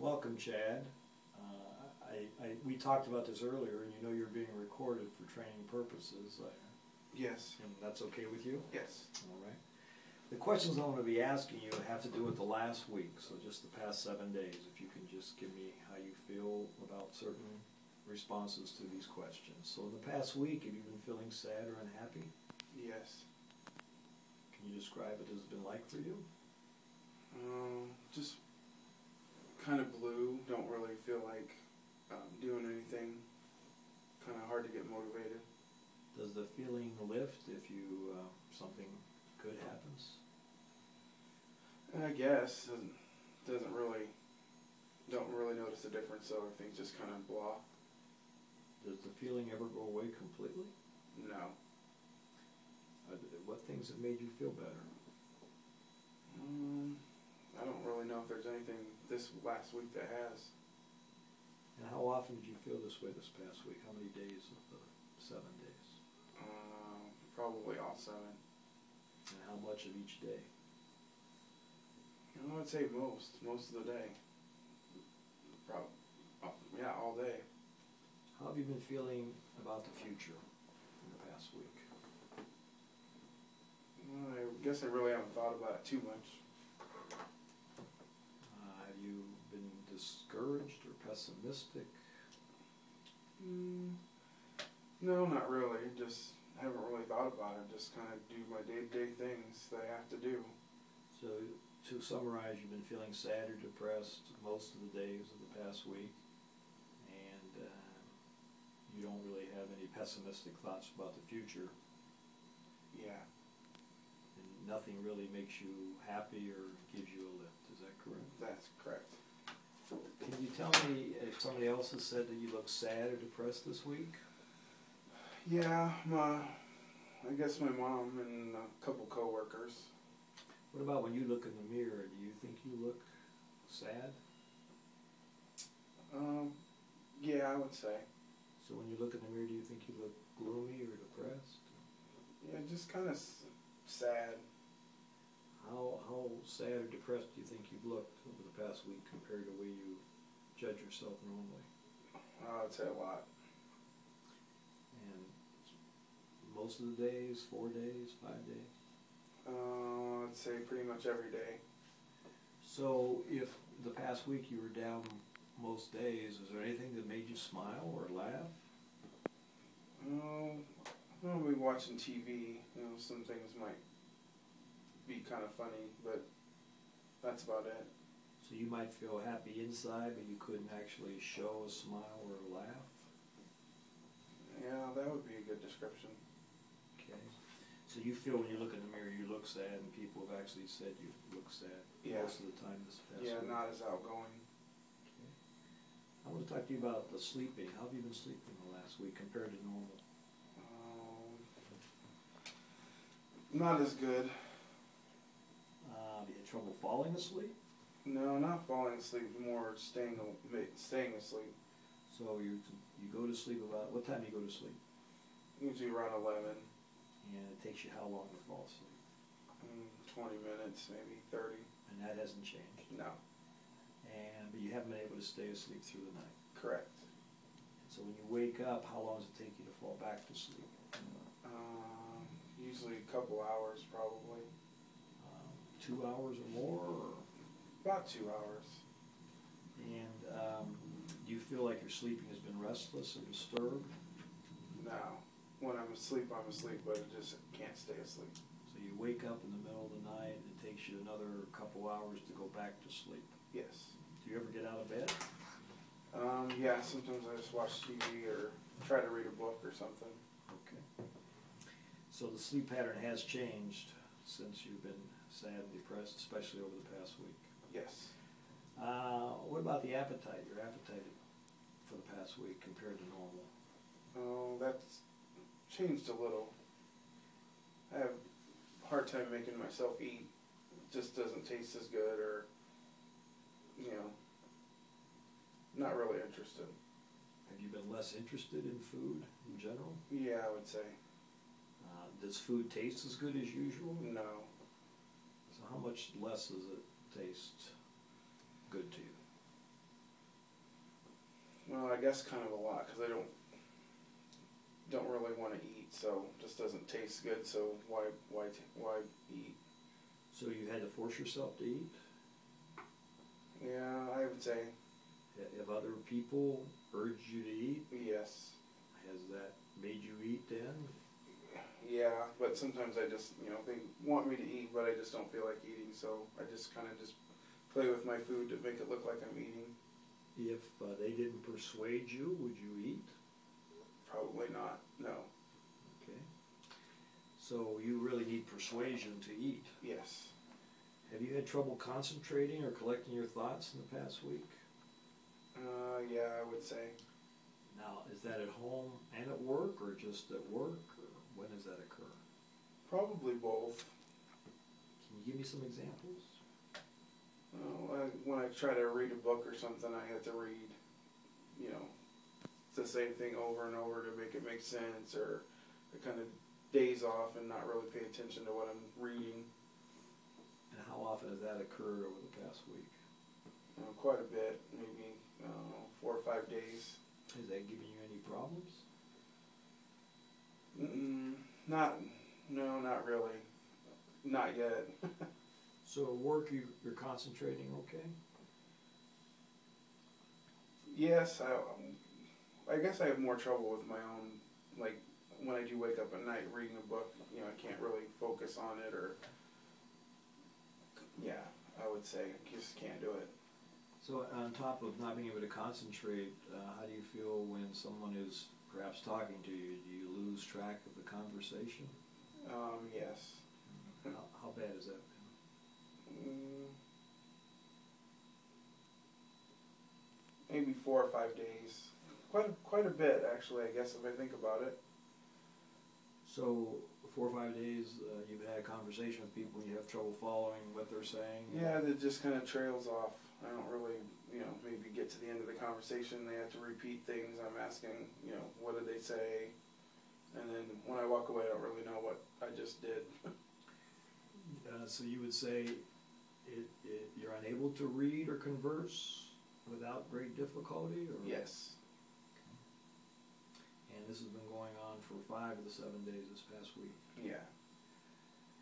Welcome, Chad. We talked about this earlier, and you know you're being recorded for training purposes. Yes. And that's okay with you? Yes. All right. The questions I'm going to be asking you have to do with the last week, so just the past 7 days. If you can just give me how you feel about certain responses to these questions. So in the past week, have you been feeling sad or unhappy? Yes. Can you describe what it's been like for you? Just kind of blue. Don't really feel like doing anything. Kind of hard to get motivated. Does the feeling lift if you something good happens? I guess doesn't really. Don't really notice the difference. So everything's just kind of blah. Does the feeling ever go away completely? No. What things have made you feel better? I don't really know if there's anything this last week that has. And how often did you feel this way this past week? How many days of the 7 days? Probably all 7. And how much of each day? I would say most of the day. Probably, yeah, all day. How have you been feeling about the future in the past week? I guess I really haven't thought about it too much. Have you been discouraged or pessimistic? No, not really. Just haven't really thought about it. Just kind of do my day-to-day things that I have to do. So to summarize, you've been feeling sad or depressed most of the days of the past week, and you don't really have any pessimistic thoughts about the future. Yeah. And nothing really makes you happy or gives you a lift. Is that correct? That's correct. Can you tell me if somebody else has said that you look sad or depressed this week? Yeah, I guess my mom and a couple coworkers. What about when you look in the mirror? Do you think you look sad? Yeah, I would say. So when you look in the mirror, do you think you look gloomy or depressed? Yeah, just kind of sad. How sad or depressed do you think you've looked over the past week compared to the way you judge yourself normally? I'd say a lot. And most of the days, 4 days, 5 days? I'd say pretty much every day. So if the past week you were down most days, is there anything that made you smile or laugh? I'll be watching TV. Some things might be kind of funny, but that's about it. So you might feel happy inside, but you couldn't actually show a smile or a laugh? Yeah, that would be a good description. Okay. So you feel when you look in the mirror you look sad, and people have actually said you look sad most of the time this past week? Yeah, not as outgoing. Okay. I want to talk to you about the sleeping. How have you been sleeping the last week compared to normal? Not as good. Do you have trouble falling asleep? No, not falling asleep, more staying asleep. So you go to sleep about, what time do you go to sleep? Usually around 11. And it takes you how long to fall asleep? 20 minutes, maybe 30. And that hasn't changed? No. But you haven't been able to stay asleep through the night? Correct. So when you wake up, how long does it take you to fall back to sleep? Usually a couple hours, probably. 2 hours or more? Or? About 2 hours. And do you feel like your sleeping has been restless or disturbed? No. When I'm asleep, but I just can't stay asleep. So you wake up in the middle of the night and it takes you another couple hours to go back to sleep? Yes. Do you ever get out of bed? Yeah, sometimes I just watch TV or try to read a book or something. Okay. So the sleep pattern has changed since you've been sad and depressed, especially over the past week? Yes. What about the appetite, your appetite for the past week compared to normal? Oh, that's changed a little. I have a hard time making myself eat. It just doesn't taste as good, or, not really interested. Have you been less interested in food in general? Yeah, I would say. Does food taste as good as usual? No. So how much less does it taste good to you? Well, I guess kind of a lot, because I don't really want to eat, so it just doesn't taste good. So why eat? So you had to force yourself to eat? Yeah, I would say Have other people urged you to eat? yes. Has that made you eat then? Yeah, but sometimes I just, they want me to eat, but I just don't feel like eating, so I just kind of just play with my food to make it look like I'm eating. If they didn't persuade you, would you eat? Probably not, no. Okay. So you really need persuasion to eat. Yes. Have you had trouble concentrating or collecting your thoughts in the past week? Yeah, I would say. Now, is that at home and at work, or just at work, or when does that occur? Probably both. Can you give me some examples? When I try to read a book or something, I have to read, the same thing over and over to make it make sense, or I kind of daze off and not really pay attention to what I'm reading. And how often has that occurred over the past week? Quite a bit, maybe 4 or 5 days. Has that given you any problems? Not really. Not yet. So at work you're concentrating okay? Yes, I guess I have more trouble with my own, like when I do wake up at night reading a book, I can't really focus on it, or, yeah, I would say I just can't do it. So on top of not being able to concentrate, how do you feel when someone is perhaps talking to you? Do you lose track of the conversation? Yes. How bad is that? Maybe 4 or 5 days. Quite a bit, actually, I guess, if I think about it. So 4 or 5 days, you've had a conversation with people and you have trouble following what they're saying? Yeah, it just kind of trails off. I don't really, maybe get to the end of the conversation, they have to repeat things. I'm asking, what did they say? And then when I walk away, I don't really know what I just did. So you would say you're unable to read or converse without great difficulty? Or? Yes. And this has been going on for 5 of the 7 days this past week? Yeah.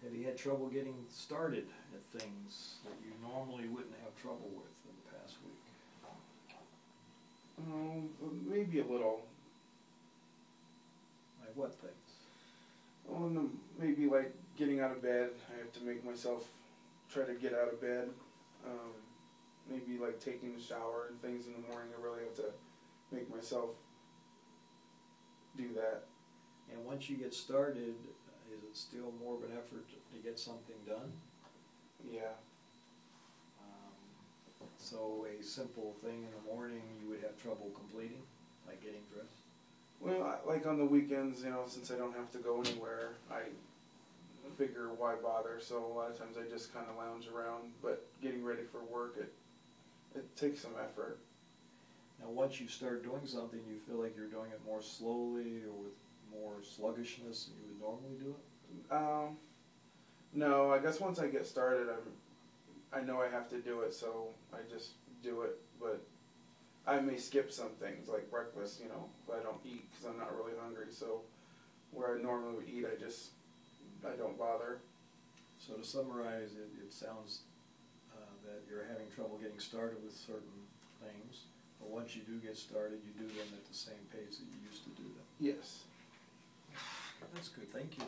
Have you had trouble getting started at things that you normally wouldn't have trouble with in the past week? Maybe a little. Like what things? Maybe like getting out of bed. I have to make myself try to get out of bed. Maybe like taking a shower and things in the morning. I really have to make myself do that. And once you get started, is it still more of an effort to get something done? Yeah. So a simple thing in the morning you would have trouble completing, like getting dressed? Well, like on the weekends, since I don't have to go anywhere, I figure why bother. So a lot of times I just kind of lounge around. But getting ready for work, it takes some effort. Now, once you start doing something, you feel like you're doing it more slowly or with more sluggishness than you would normally do it? No, I guess once I get started, I know I have to do it, so I just do it. But I may skip some things like breakfast, if I don't eat because I'm not really hungry. So where I normally would eat, I don't bother. So to summarize, it sounds that you're having trouble getting started with certain things, but once you do get started, you do them at the same pace that you used to do them. Yes. That's good. Thank you.